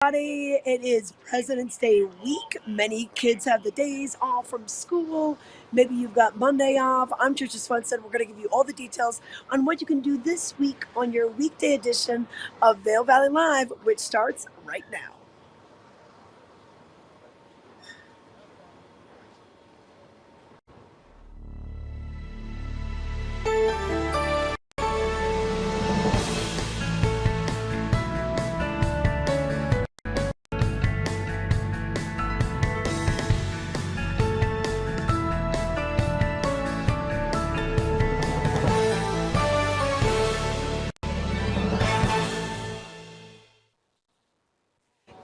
Friday. It is President's Day week. Many kids have the days off from school. Maybe you've got Monday off. I'm Trisha Swenson. We're going to give you all the details on what you can do this week on your weekday edition of Vail Valley Live, which starts right now.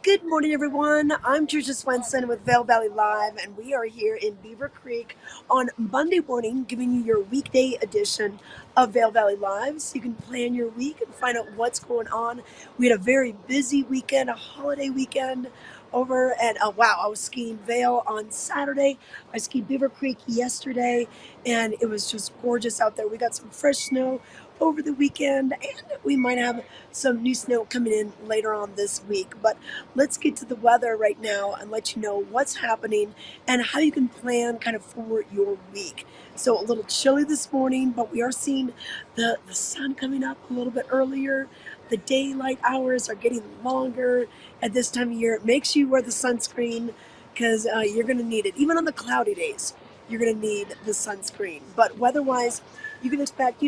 Good morning, everyone. I'm Trisha Swenson with Vail Valley Live, and we are here in Beaver Creek on Monday morning, giving you your weekday edition of Vail Valley Live, so you can plan your week and find out what's going on. We had a very busy weekend, a holiday weekend over at, wow, I was skiing Vail on Saturday. I skied Beaver Creek yesterday, and it was just gorgeous out there. We got some fresh snow over the weekend, and we might have some new snow coming in later on this week. But let's get to the weather right now and let you know what's happening and how you can plan kind of for your week. So a little chilly this morning, but we are seeing the sun coming up a little bit earlier. The daylight hours are getting longer at this time of year. Make sure you wear the sunscreen because you're going to need it. Even on the cloudy days, you're going to need the sunscreen. But weather-wise, you can expect,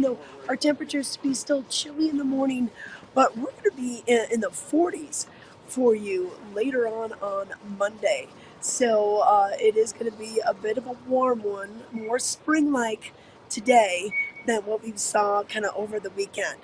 our temperatures to be still chilly in the morning, but we're going to be in the 40s for you later on Monday. So it is going to be a bit of a warm one, more spring-like today than what we saw kind of over the weekend.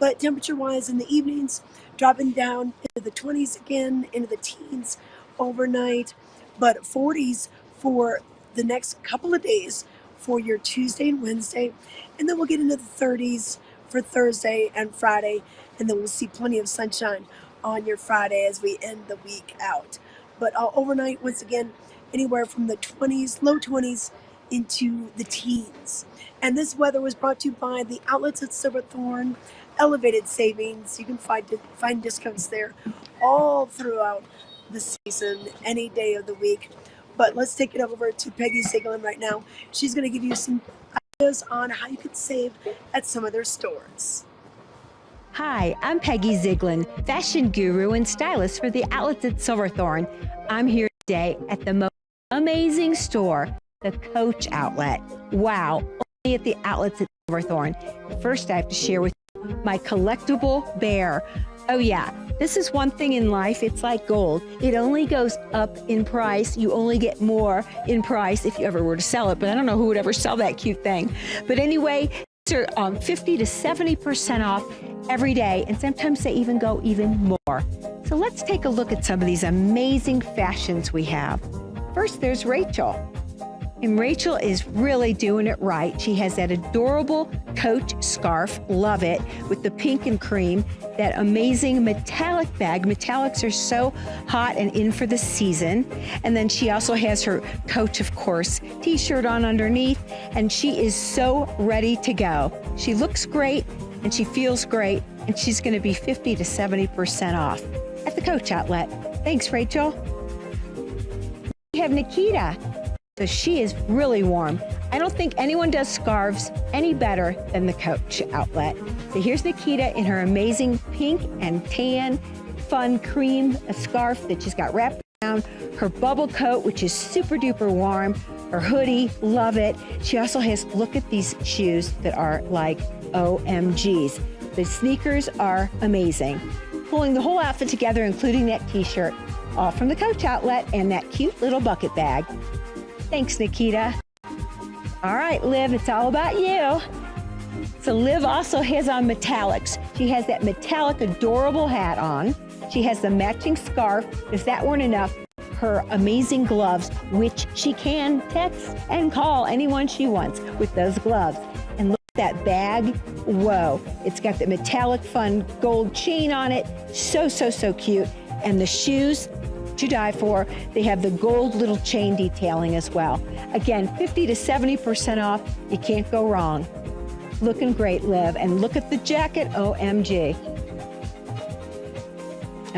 But temperature-wise in the evenings, dropping down into the 20s again, into the teens overnight, but 40s for the next couple of days for your Tuesday and Wednesday, and then we'll get into the 30s for Thursday and Friday, and then we'll see plenty of sunshine on your Friday as we end the week out. But overnight, once again, anywhere from the 20s, low 20s, into the teens. And this weather was brought to you by the outlets at Silverthorne, elevated savings. You can find discounts there all throughout the season, any day of the week. But let's take it over to Peggy Ziegler right now. She's going to give you some ideas on how you can save at some of their stores. Hi, I'm Peggy Ziegler, fashion guru and stylist for the outlets at Silverthorne. I'm here today at the most amazing store, the Coach Outlet. Wow, only at the outlets at Silverthorne. First, I have to share with you my collectible bear. Oh yeah, this is one thing in life, it's like gold. It only goes up in price. You only get more in price if you ever were to sell it, but I don't know who would ever sell that cute thing. But anyway, these are 50 to 70% off every day, and sometimes they even go even more. So let's take a look at some of these amazing fashions we have. First, there's Rachel. And Rachel is really doing it right. She has that adorable Coach scarf, love it, with the pink and cream, that amazing metallic bag. Metallics are so hot and in for the season. And then she also has her Coach, of course, t-shirt on underneath, and she is so ready to go. She looks great and she feels great, and she's gonna be 50 to 70% off at the Coach Outlet. Thanks, Rachel. We have Nikita. So she is really warm. I don't think anyone does scarves any better than the Coach Outlet. So here's Nikita in her amazing pink and tan fun cream scarf that she's got wrapped around, her bubble coat, which is super duper warm, her hoodie, love it. She also has, look at these shoes that are like OMGs. The sneakers are amazing. Pulling the whole outfit together, including that t-shirt, all from the Coach Outlet and that cute little bucket bag. Thanks, Nikita. All right, Liv, it's all about you. So Liv also has on metallics. She has that metallic, adorable hat on. She has the matching scarf. If that weren't enough, her amazing gloves, which she can text and call anyone she wants with those gloves. And look at that bag. Whoa, it's got the metallic fun gold chain on it. So, so, so cute. And the shoes, to die for. They have the gold little chain detailing as well. Again, 50 to 70% off. You can't go wrong. Looking great, Liv. And look at the jacket, OMG.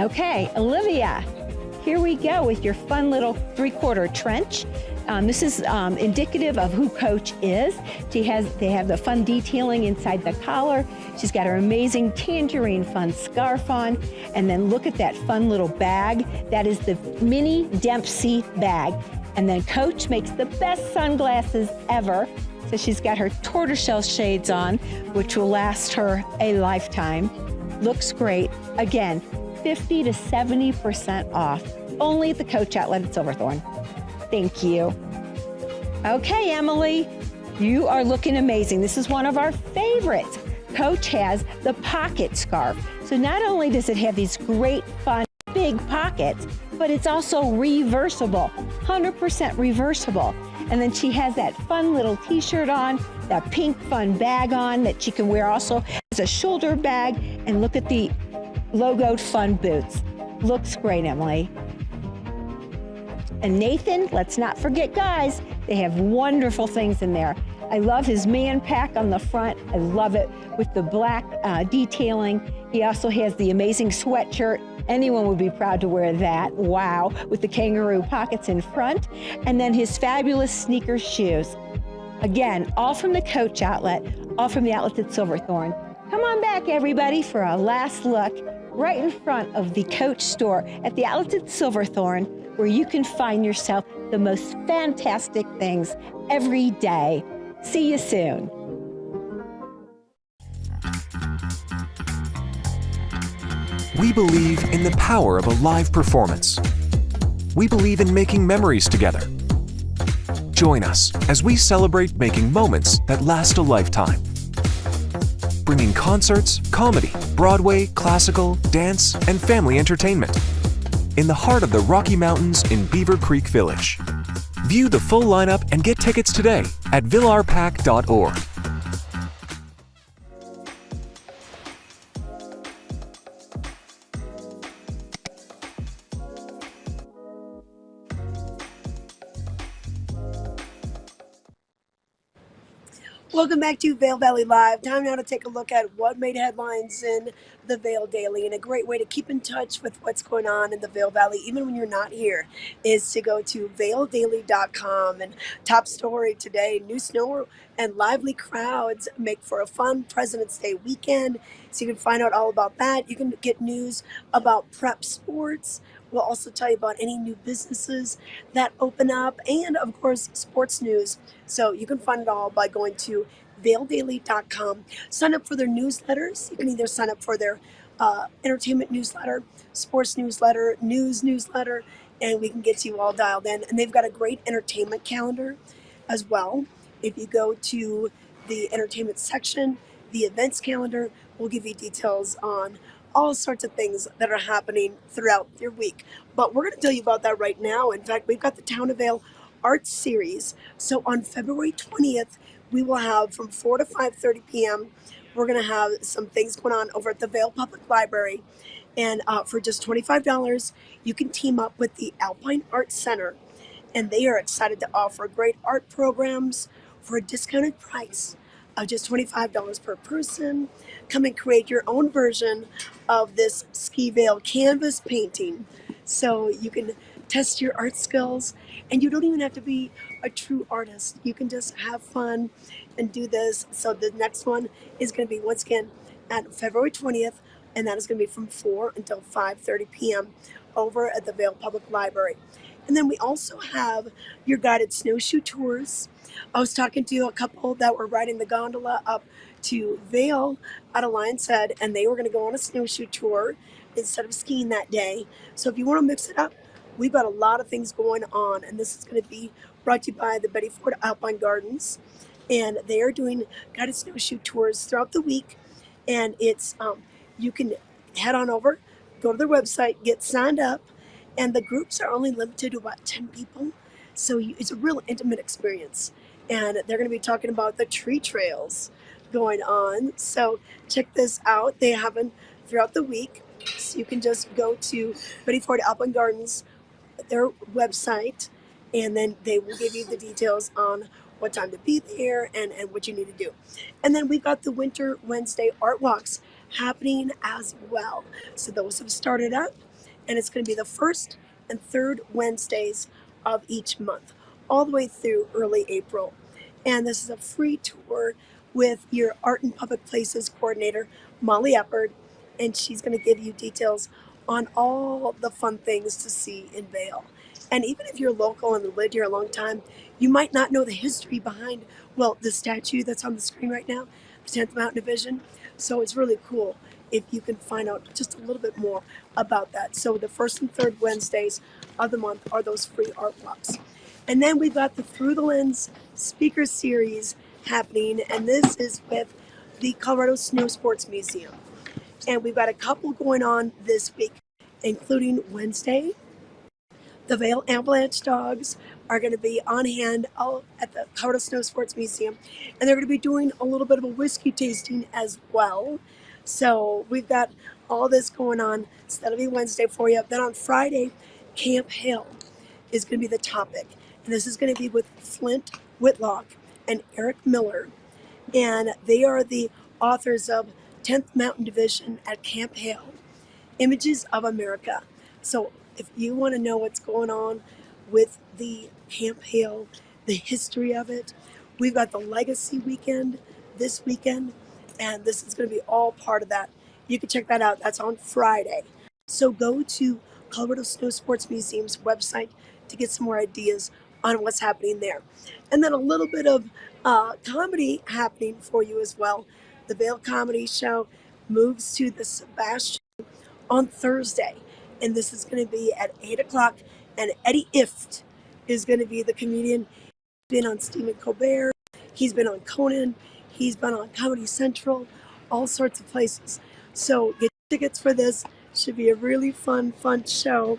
Okay, Olivia, here we go with your fun little 3/4 trench. This is indicative of who Coach is. They have the fun detailing inside the collar. She's got her amazing tangerine fun scarf on. And then look at that fun little bag. That is the mini Dempsey bag. And then Coach makes the best sunglasses ever. So she's got her tortoiseshell shades on, which will last her a lifetime. Looks great. Again, 50 to 70% off. Only at the Coach outlet at Silverthorne. Thank you. Okay, Emily, you are looking amazing. This is one of our favorites. Coach has the pocket scarf. So not only does it have these great, fun, big pockets, but it's also reversible, 100% reversible. And then she has that fun little t-shirt on, that pink fun bag on that she can wear also as a shoulder bag. And look at the logoed fun boots. Looks great, Emily. And Nathan, let's not forget, guys, they have wonderful things in there. I love his man pack on the front. I love it with the black detailing. He also has the amazing sweatshirt. Anyone would be proud to wear that. Wow, with the kangaroo pockets in front. And then his fabulous sneaker shoes. Again, all from the Coach outlet, all from the outlets at Silverthorne. Come on back, everybody, for a last look right in front of the Coach store at the outlets at Silverthorne, where you can find yourself the most fantastic things every day. See you soon. We believe in the power of a live performance. We believe in making memories together. Join us as we celebrate making moments that last a lifetime. Bringing concerts, comedy, Broadway, classical, dance, and family entertainment in the heart of the Rocky Mountains in Beaver Creek Village. View the full lineup and get tickets today at villarpack.org. Welcome back to Vail Valley Live. Time now to take a look at what made headlines in the Vail Daily. And a great way to keep in touch with what's going on in the Vail Valley, even when you're not here, is to go to vaildaily.com. And top story today, new snow and lively crowds make for a fun President's Day weekend. So you can find out all about that. You can get news about prep sports. We'll also tell you about any new businesses that open up and, of course, sports news. So you can find it all by going to vaildaily.com. Sign up for their newsletters. You can either sign up for their entertainment newsletter, sports newsletter, news newsletter, and we can get you all dialed in. And they've got a great entertainment calendar as well. If you go to the entertainment section, the events calendar will give you details on all sorts of things that are happening throughout your week. But we're going to tell you about that right now. In fact, we've got the Town of Vail Art Series. So on February 20th, we will have from 4 to 5:30 p.m. We're going to have some things going on over at the Vail Public Library. And for just $25, you can team up with the Alpine Art Center. And they are excited to offer great art programs for a discounted price of just $25 per person. Come and create your own version of this Ski Vail canvas painting so you can test your art skills, and you don't even have to be a true artist. You can just have fun and do this. So the next one is going to be, once again, at February 20th, and that is going to be from 4 until 5:30 p.m. over at the Vail Public Library. And then we also have your guided snowshoe tours. I was talking to a couple that were riding the gondola up to Vail out of Lion's Head, and they were going to go on a snowshoe tour instead of skiing that day. So if you want to mix it up, we've got a lot of things going on, and this is going to be brought to you by the Betty Ford Alpine Gardens. And they are doing guided snowshoe tours throughout the week, and it's you can head on over, go to their website, get signed up, and the groups are only limited to about 10 people. So it's a real intimate experience. And they're going to be talking about the tree trails going on. So check this out. They have them throughout the week. So you can just go to Betty Ford Alpine Gardens, their website, and then they will give you the details on what time to be there and what you need to do. And then we've got the Winter Wednesday art walks happening as well. So those have started up. and it's going to be the first and third Wednesdays of each month, all the way through early April. And this is a free tour with your Art and Public Places coordinator, Molly Eppard, and she's going to give you details on all the fun things to see in Vail. And even if you're local and lived here a long time, you might not know the history behind, well, the statue that's on the screen right now, the 10th Mountain Division. So it's really cool if you can find out just a little bit more about that. So the first and third Wednesdays of the month are those free art walks. And then we've got the Through the Lens speaker series happening, and this is with the Colorado Snow Sports Museum. And we've got a couple going on this week, including Wednesday. The Vail Avalanche Dogs are going to be on hand at the Colorado Snow Sports Museum, and they're going to be doing a little bit of a whiskey tasting as well. So we've got all this going on. So that'll be Wednesday for you. Then on Friday, Camp Hill is going to be the topic, and this is going to be with Flint Whitlock and Eric Miller, and they are the authors of 10th Mountain Division at Camp Hill, Images of America. So if you want to know what's going on with the Camp Hill, the history of it, we've got the Legacy Weekend this weekend, and this is going to be all part of that. You can check that out. That's on Friday. So go to Colorado Snow Sports Museum's website to get some more ideas on what's happening there. And then a little bit of comedy happening for you as well. The Vail Comedy Show moves to the Sebastian on Thursday, and this is going to be at 8 o'clock, and Eddie Ift is going to be the comedian. He's been on Stephen Colbert, he's been on Conan, he's been on Comedy Central, all sorts of places. So get tickets for this. Should be a really fun show,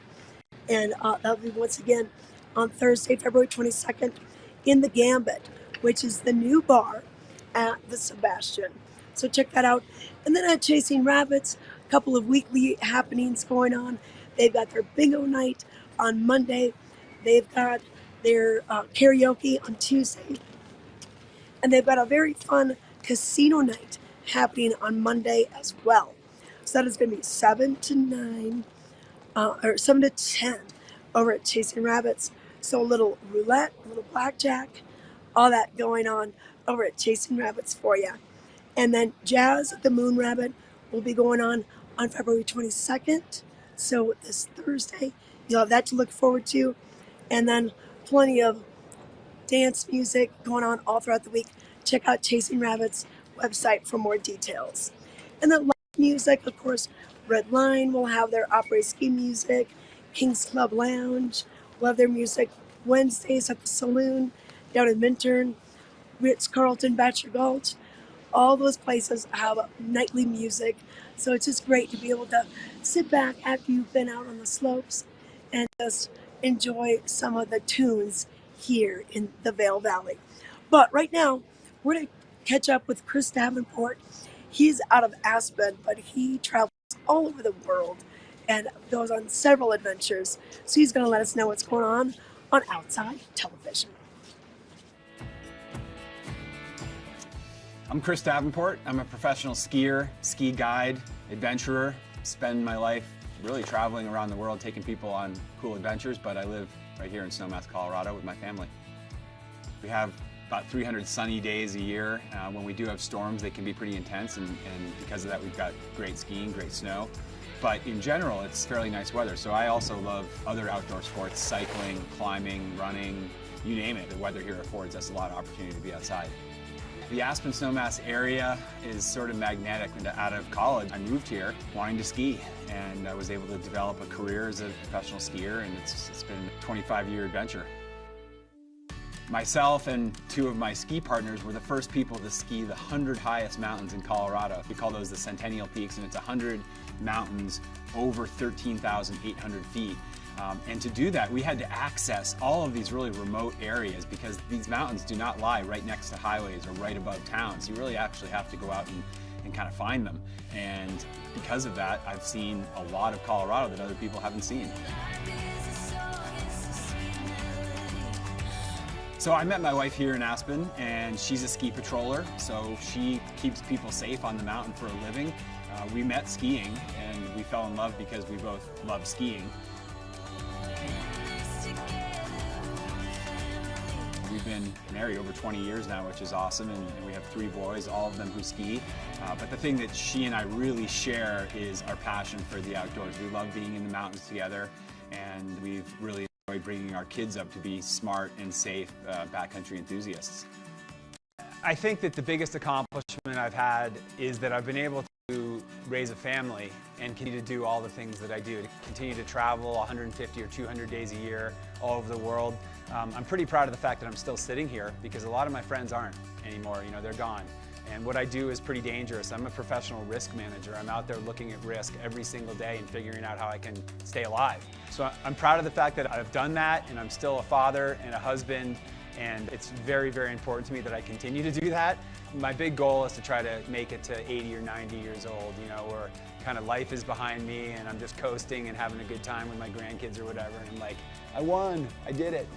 and that'll be once again on Thursday, February 22nd, in the Gambit, which is the new bar at the Sebastian. So check that out. And then at Chasing Rabbits, a couple of weekly happenings going on. They've got their bingo night on Monday. They've got their karaoke on Tuesday. And they've got a very fun casino night happening on Monday as well. So that is going to be 7 to 9, or 7 to 10 over at Chasing Rabbits. So a little roulette, a little blackjack, all that going on over at Chasing Rabbits for you. And then Jazz at the Moon Rabbit will be going on February 22nd. So this Thursday, you'll have that to look forward to. And then plenty of dance music going on all throughout the week. Check out Chasing Rabbit's website for more details. And then live music, of course, Red Line will have their opera ski music. King's Club Lounge will have their music Wednesdays at the Saloon down in Minturn. Ritz-Carlton, Bachelor Gulch. All those places have nightly music. So it's just great to be able to sit back after you've been out on the slopes and just enjoy some of the tunes here in the Vail Valley. But right now, we're going to catch up with Chris Davenport. He's out of Aspen, but he travels all over the world and goes on several adventures. So he's going to let us know what's going on Outside Television. I'm Chris Davenport. I'm a professional skier, ski guide, adventurer. Spend my life really traveling around the world, taking people on cool adventures, but I live right here in Snowmass, Colorado with my family. We have about 300 sunny days a year. When we do have storms, they can be pretty intense, and because of that, we've got great skiing, great snow. But in general, it's fairly nice weather. So I also love other outdoor sports, cycling, climbing, running, you name it. The weather here affords us a lot of opportunity to be outside. The Aspen Snowmass area is sort of magnetic. Out of college, I moved here wanting to ski, and I was able to develop a career as a professional skier, and it's been a 25-year adventure. Myself and two of my ski partners were the first people to ski the 100 highest mountains in Colorado. We call those the Centennial Peaks, and it's 100 mountains over 13,800 feet. And to do that, we had to access all of these really remote areas because these mountains do not lie right next to highways or right above towns. You really actually have to go out and kind of find them. And because of that, I've seen a lot of Colorado that other people haven't seen. So I met my wife here in Aspen, and she's a ski patroller, so she keeps people safe on the mountain for a living. We met skiing, and we fell in love because we both love skiing. We've been married over 20 years now, which is awesome, and we have 3 boys, all of them who ski. But the thing that she and I really share is our passion for the outdoors. We love being in the mountains together, and we've really enjoyed bringing our kids up to be smart and safe backcountry enthusiasts. I think that the biggest accomplishment I've had is that I've been able to raise a family and continue to do all the things that I do, to continue to travel 150 or 200 days a year all over the world. I'm pretty proud of the fact that I'm still sitting here because a lot of my friends aren't anymore, you know, they're gone. And what I do is pretty dangerous. I'm a professional risk manager. I'm out there looking at risk every single day and figuring out how I can stay alive. So I'm proud of the fact that I've done that, and I'm still a father and a husband, and it's very, very important to me that I continue to do that. My big goal is to try to make it to 80 or 90 years old, you know, where kind of life is behind me and I'm just coasting and having a good time with my grandkids or whatever, and I'm like, I won, I did it.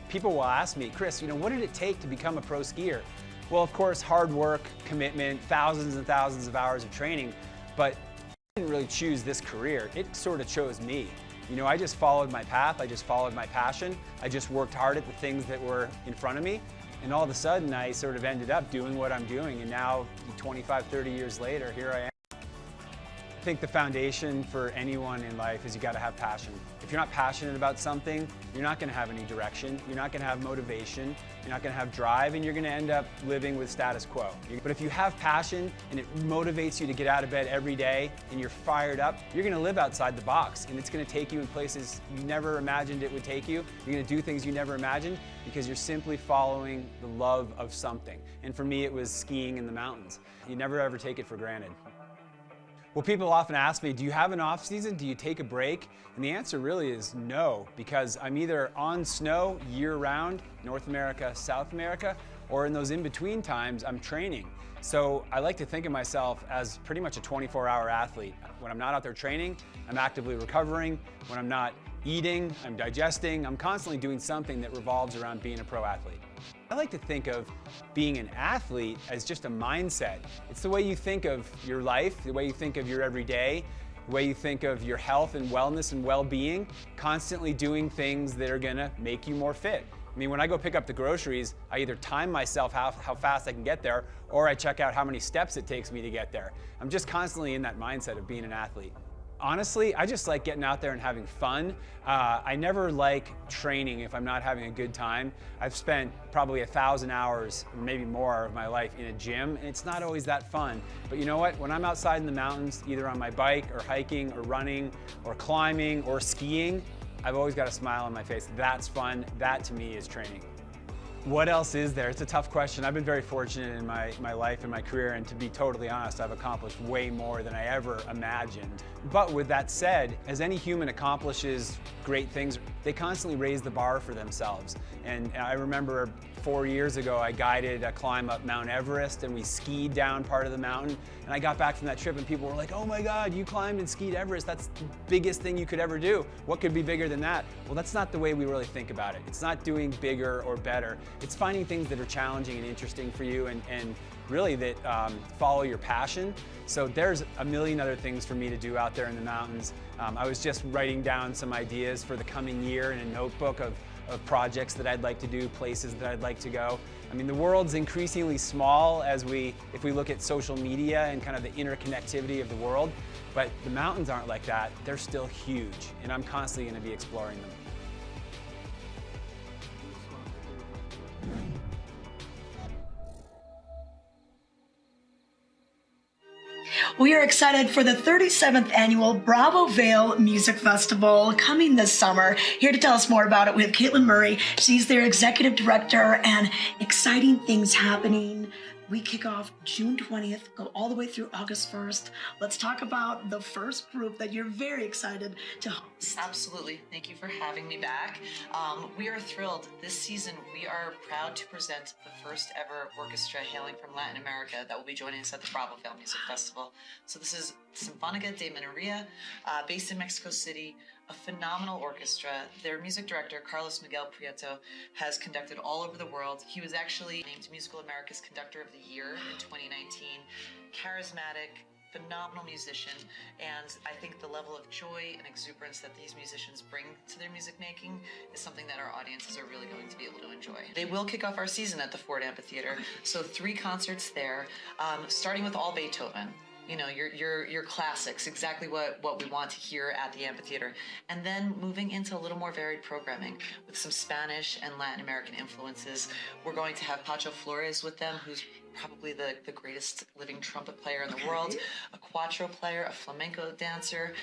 People will ask me, Chris, you know, what did it take to become a pro skier? Well, of course, hard work, commitment, thousands and thousands of hours of training, but I didn't really choose this career. It sort of chose me. You know, I just followed my path, I just followed my passion, I just worked hard at the things that were in front of me, and all of a sudden I sort of ended up doing what I'm doing, and now 25, 30 years later, here I am. I think the foundation for anyone in life is you got to have passion. If you're not passionate about something, you're not going to have any direction, you're not going to have motivation, you're not going to have drive, and you're going to end up living with status quo. But if you have passion and it motivates you to get out of bed every day and you're fired up, you're going to live outside the box, and it's going to take you in places you never imagined it would take you. You're going to do things you never imagined because you're simply following the love of something. And for me, it was skiing in the mountains. You never ever take it for granted. Well, people often ask me, do you have an off season? Do you take a break? And the answer really is no, because I'm either on snow year round, North America, South America, or in those in-between times, I'm training. So I like to think of myself as pretty much a 24-hour athlete. When I'm not out there training, I'm actively recovering. When I'm not eating, I'm digesting. I'm constantly doing something that revolves around being a pro athlete. I like to think of being an athlete as just a mindset. It's the way you think of your life, the way you think of your everyday, the way you think of your health and wellness and well-being, constantly doing things that are gonna make you more fit. I mean, when I go pick up the groceries, I either time myself how fast I can get there, or I check out how many steps it takes me to get there. I'm just constantly in that mindset of being an athlete. Honestly, I just like getting out there and having fun. I never like training if I'm not having a good time. I've spent probably 1,000 hours, or maybe more, of my life in a gym, and it's not always that fun. But you know what? When I'm outside in the mountains, either on my bike or hiking or running or climbing or skiing, I've always got a smile on my face. That's fun. That to me is training. What else is there? It's a tough question. I've been very fortunate in my life and my career, and to be totally honest, I've accomplished way more than I ever imagined. But with that said, as any human accomplishes great things, they constantly raise the bar for themselves. And I remember 4 years ago, I guided a climb up Mount Everest, and we skied down part of the mountain. And I got back from that trip and people were like, oh my God, you climbed and skied Everest. That's the biggest thing you could ever do. What could be bigger than that? Well, that's not the way we really think about it. It's not doing bigger or better. It's finding things that are challenging and interesting for you, and really that follow your passion. So there's a million other things for me to do out there in the mountains. I was just writing down some ideas for the coming year in a notebook of projects that I'd like to do, places that I'd like to go. I mean, the world's increasingly small if we look at social media and kind of the interconnectivity of the world, but the mountains aren't like that. They're still huge, and I'm constantly going to be exploring them. We are excited for the 37th annual Bravo Vail Music Festival coming this summer. Here to tell us more about it, we have Caitlin Murray. She's their executive director, and exciting things happening. We kick off June 20th, go all the way through August 1st. Let's talk about the first group that you're very excited to host. Absolutely. Thank you for having me back. We are thrilled. This season, we are proud to present the first ever orchestra hailing from Latin America that will be joining us at the Bravo Vail Music Festival. So this is Sinfónica de Minería, based in Mexico City. a phenomenal orchestra. Their music director, Carlos Miguel Prieto, has conducted all over the world. He was actually named Musical America's Conductor of the Year in 2019. Charismatic, phenomenal musician, and I think the level of joy and exuberance that these musicians bring to their music making is something that our audiences are really going to be able to enjoy. They will kick off our season at the Ford Amphitheater, so 3 concerts there, starting with all Beethoven. You know, your classics, exactly what we want to hear at the amphitheater. And then moving into a little more varied programming with some Spanish and Latin American influences. We're going to have Pacho Flores with them, who's probably the greatest living trumpet player in the world, a cuatro player, a flamenco dancer.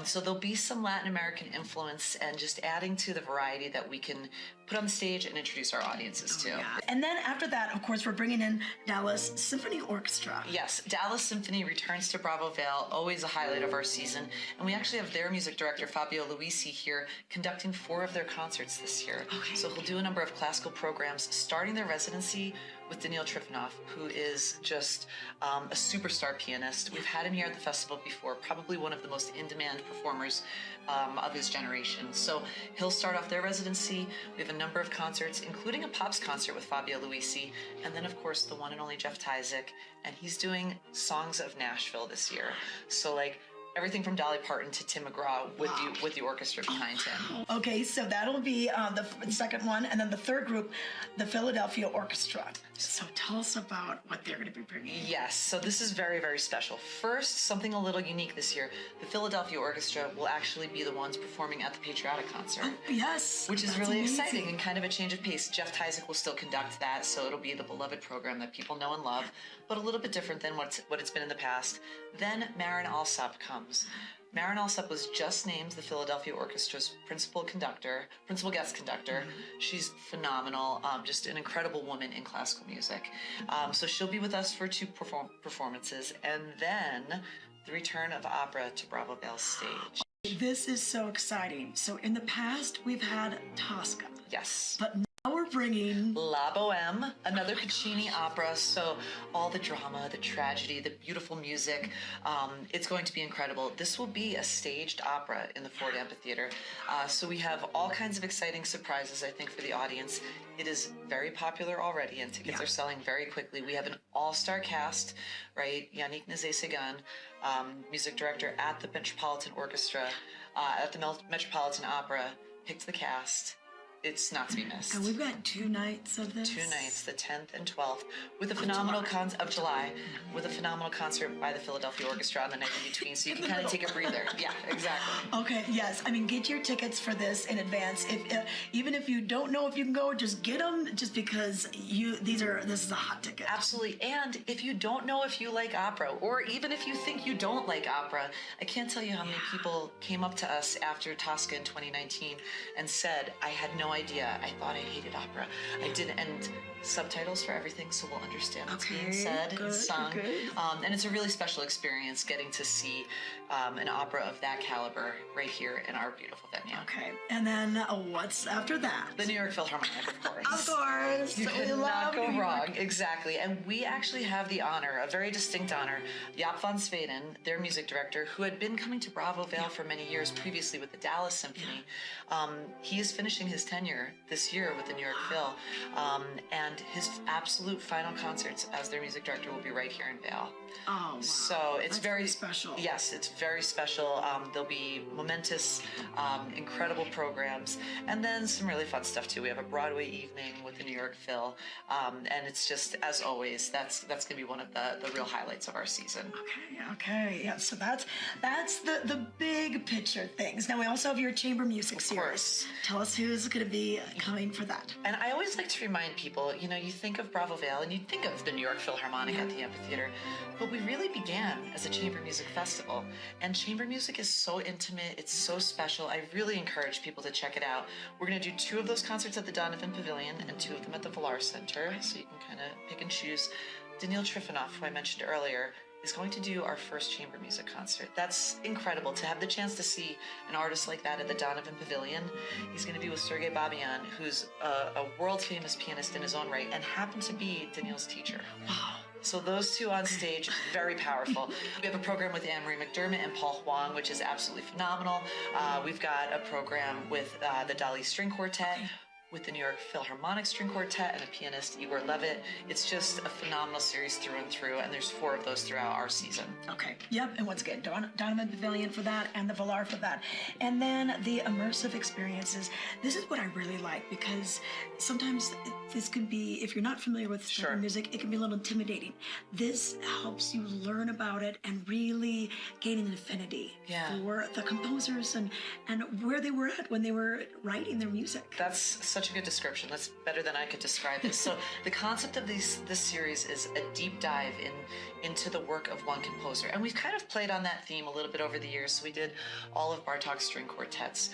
So there'll be some Latin American influence and just adding to the variety that we can put on the stage and introduce our audiences to. Yeah. And then after that, of course, we're bringing in Dallas Symphony Orchestra. Yes, Dallas Symphony returns to Bravo Vail, always a highlight of our season. And we actually have their music director, Fabio Luisi, here conducting 4 of their concerts this year. So he'll do a number of classical programs, starting their residency with Daniil Trifonov, who is just a superstar pianist. We've had him here at the festival before, probably one of the most in-demand performers of his generation. So he'll start off their residency. We have a number of concerts, including a Pops concert with Fabio Luisi, and then of course the one and only Jeff Tyzik, and he's doing Songs of Nashville this year. So like everything from Dolly Parton to Tim McGraw with the orchestra behind him. Okay, so that'll be the second one, and then the third group, the Philadelphia Orchestra. So tell us about what they're going to be bringing. Yes, so this is very, very special. First, something a little unique this year. The Philadelphia Orchestra will actually be the ones performing at the Patriotic Concert. Oh, yes. Which is That's really amazing. exciting and kind of a change of pace. Jeff Tyzik will still conduct that, so it'll be the beloved program that people know and love, but a little bit different than what it's been in the past. Then Marin Alsop comes. Marin Alsop was just named the Philadelphia Orchestra's principal guest conductor. She's phenomenal, just an incredible woman in classical music. So she'll be with us for 2 performances, and then the return of opera to Bravo Vail stage. This is so exciting. So in the past, we've had Tosca. Yes. But now we're bringing La Boheme, another Puccini opera. So all the drama, the tragedy, the beautiful music, it's going to be incredible. This will be a staged opera in the Ford Amphitheater. So we have all kinds of exciting surprises, I think, for the audience. It is very popular already, and tickets are selling very quickly. We have an all-star cast, right? Yannick Nazé-Séguin, music director at the Metropolitan Orchestra, at the Metropolitan Opera, picked the cast. It's not to be missed. And we've got 2 nights of this. 2 nights, the 10th and 12th, with a phenomenal July, with a phenomenal concert by the Philadelphia Orchestra on the night in between, so you can kind of take a breather. Yeah, exactly. Okay, yes. I mean, get your tickets for this in advance. Even if you don't know if you can go, just get them. Just because this is a hot ticket. Absolutely. And if you don't know if you like opera, or even if you think you don't like opera, I can't tell you how many people came up to us after Tosca in 2019 and said, "I had no idea. I thought I hated opera. I didn't." And subtitles for everything, so we'll understand what's being said and sung. And it's a really special experience getting to see an opera of that caliber right here in our beautiful venue. Okay. And then what's after that? The New York Philharmonic, of course. Of course. You We could love not go New York. wrong. Exactly. And we actually have the honor, a very distinct honor, Jaap van Zweden, their music director, who had been coming to Bravo Vail for many years previously with the Dallas Symphony. He is finishing his tenure this year with the New York Phil. And his absolute final concerts as their music director will be right here in Vail. Oh, wow. So it's That's very special. Yes, it's very special. There'll be momentous, incredible programs, and then some really fun stuff too. We have a Broadway evening with the New York Phil, and it's just, as always, that's going to be one of the real highlights of our season. Okay, yeah. So that's the big picture things. Now we also have your chamber music series. course. Tell us who's going to be coming for that. And I always like to remind people, you know, you think of Bravo Vail and you think of the New York Philharmonic at the amphitheater, but we really began as a chamber music festival. And chamber music is so intimate, it's so special. I really encourage people to check it out. We're going to do 2 of those concerts at the Donovan Pavilion and 2 of them at the Villar Center, so you can kind of pick and choose. Daniil Trifonov, who I mentioned earlier, is going to do our first chamber music concert. That's incredible to have the chance to see an artist like that at the Donovan Pavilion. He's going to be with Sergei Babian, who's a world-famous pianist in his own right and happened to be Daniil's teacher. Wow. So those two on stage, very powerful. We have a program with Anne-Marie McDermott and Paul Huang, which is absolutely phenomenal. We've got a program with the Dali String Quartet, with the New York Philharmonic String Quartet and a pianist, Igor Levitt. It's just a phenomenal series through and through, and there's 4 of those throughout our season. Okay, yep, and once again, Donovan Pavilion for that, and the Valar for that. And then the immersive experiences. This is what I really like, because sometimes this can be, if you're not familiar with certain music, it can be a little intimidating. This helps you learn about it and really gain an affinity for the composers and where they were at when they were writing their music. That's such a good description. That's better than I could describe this. So the concept of this series is a deep dive into the work of one composer. And we've kind of played on that theme a little bit over the years. So we did all of Bartók's string quartets.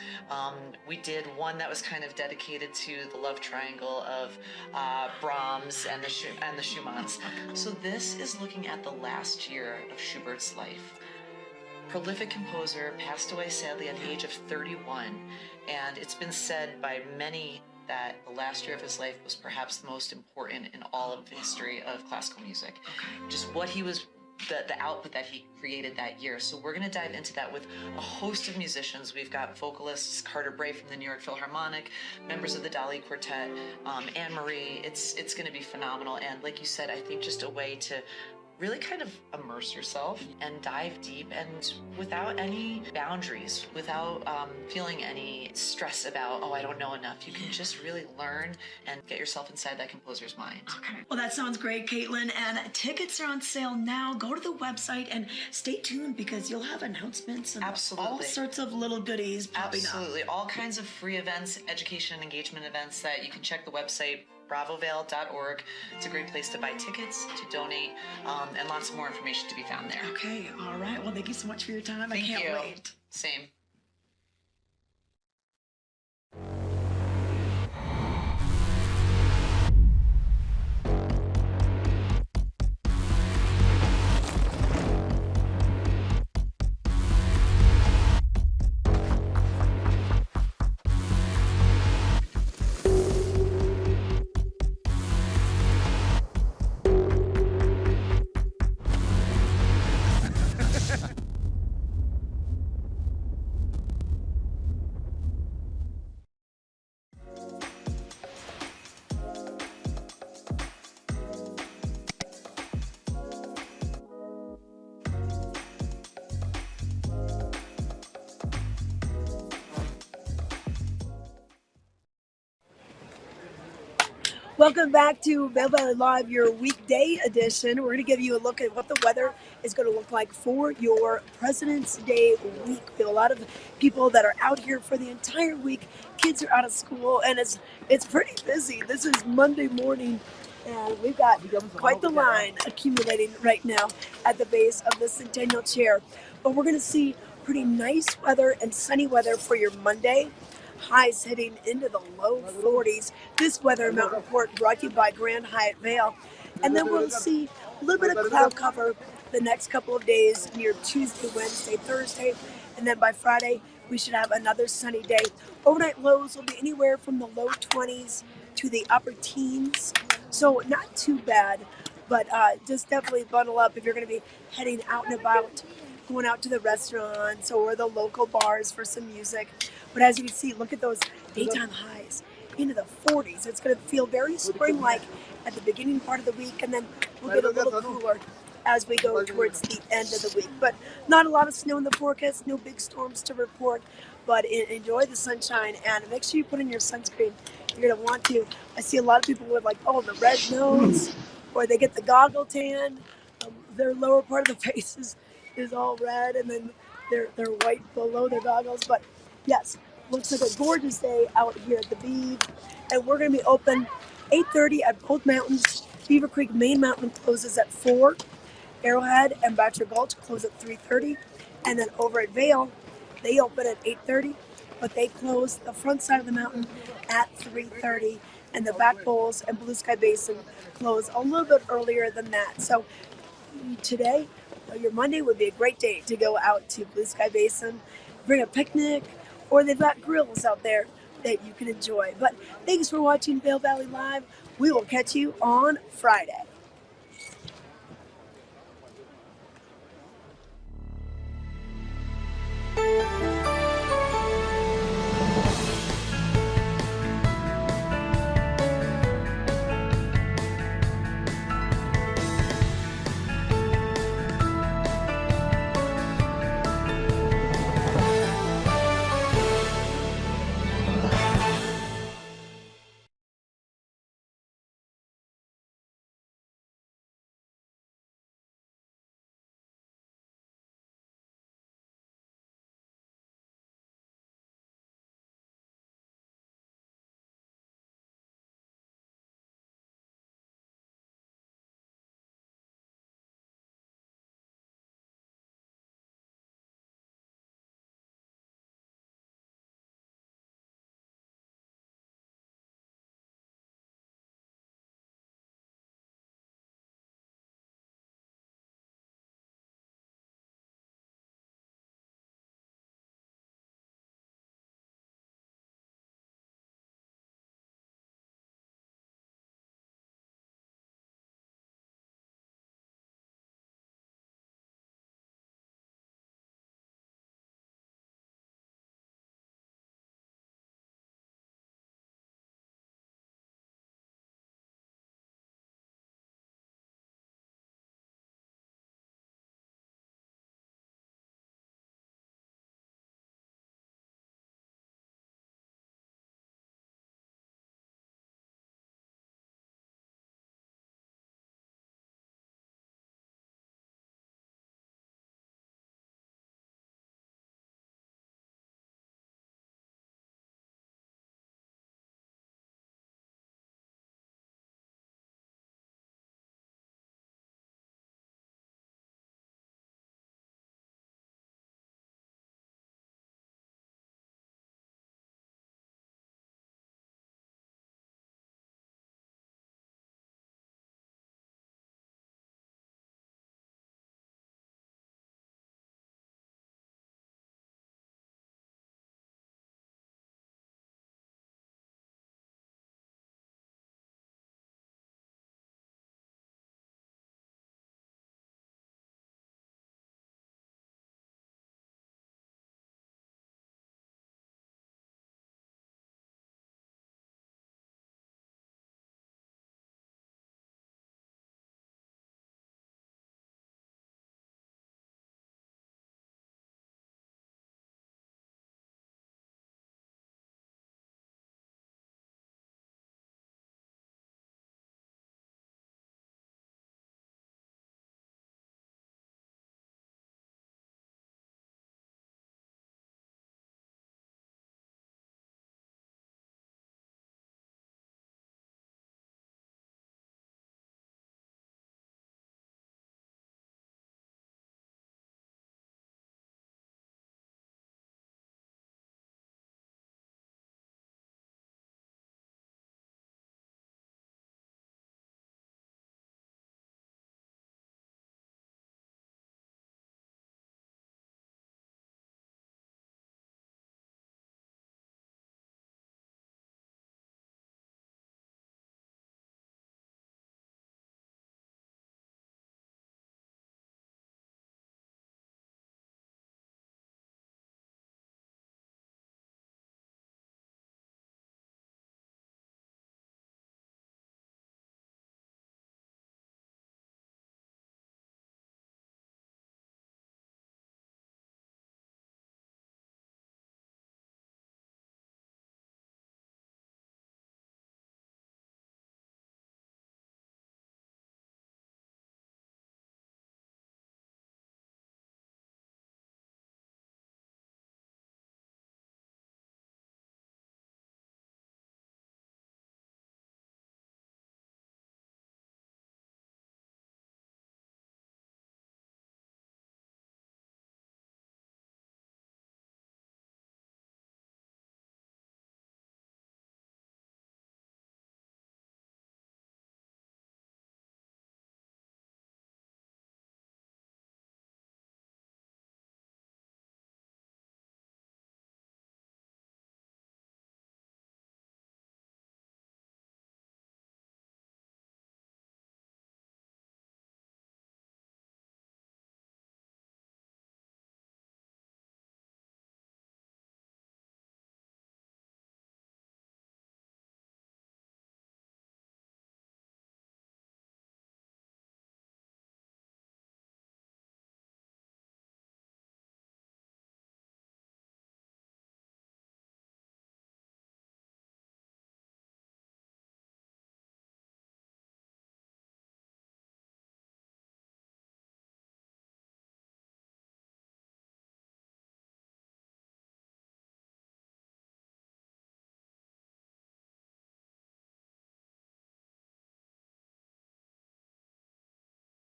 We did one that was kind of dedicated to the love triangle of Brahms and the Schumanns. So this is looking at the last year of Schubert's life. Prolific composer, passed away sadly at the age of 31, and it's been said by many that the last year of his life was perhaps the most important in all of the history of classical music. Just what he was, the output that he created that year. So we're going to dive into that with a host of musicians. We've got vocalists Carter Bray from the New York Philharmonic, members of the Dali Quartet, Anne-Marie. It's going to be phenomenal, and like you said, I think just a way to really kind of immerse yourself and dive deep, and without any boundaries, without feeling any stress about, oh, I don't know enough. You can just really learn and get yourself inside that composer's mind. Okay. Well, that sounds great, Caitlin. And tickets are on sale now. Go to the website and stay tuned, because you'll have announcements and all sorts of little goodies popping up. Absolutely. All kinds of free events, education and engagement events that you can check the website, bravovail.org. It's a great place to buy tickets, to donate, and lots more information to be found there. Okay, all right. Well, thank you so much for your time. I can't wait. Same. Welcome back to Vail Valley Live, your weekday edition. We're going to give you a look at what the weather is going to look like for your President's Day week. We have a lot of people that are out here for the entire week. Kids are out of school, and it's pretty busy. This is Monday morning, and we've got quite the line accumulating right now at the base of the Centennial Chair. But we're going to see pretty nice weather and sunny weather for your Monday. Highs hitting into the low 40s. This weather mountain report brought to you by Grand Hyatt Vail. And then we'll see a little bit of cloud cover the next couple of days near Tuesday, Wednesday, Thursday. And then by Friday, we should have another sunny day. Overnight lows will be anywhere from the low 20s to the upper teens. So not too bad, but just definitely bundle up if you're going to be heading out and about, going out to the restaurants or the local bars for some music. But as you can see, look at those daytime highs into the 40s. It's going to feel very spring-like at the beginning part of the week, and then we'll get a little cooler as we go towards the end of the week. But not a lot of snow in the forecast, no big storms to report, but enjoy the sunshine, and make sure you put in your sunscreen. You're going to want to. I see a lot of people with the red nose, or they get the goggle tan. Their lower part of the face is all red, and then they're white below their goggles. But yes, looks like a gorgeous day out here at the Beeve, and we're going to be open 8:30 at both mountains. Beaver Creek Main Mountain closes at 4. Arrowhead and Bachelor Gulch close at 3:30, and then over at Vail, they open at 8:30, but they close the front side of the mountain at 3:30, and the Back Bowls and Blue Sky Basin close a little bit earlier than that. So today, your Monday would be a great day to go out to Blue Sky Basin, bring a picnic, or they've got grills out there that you can enjoy. But thanks for watching Vail Valley Live. We will catch you on Friday.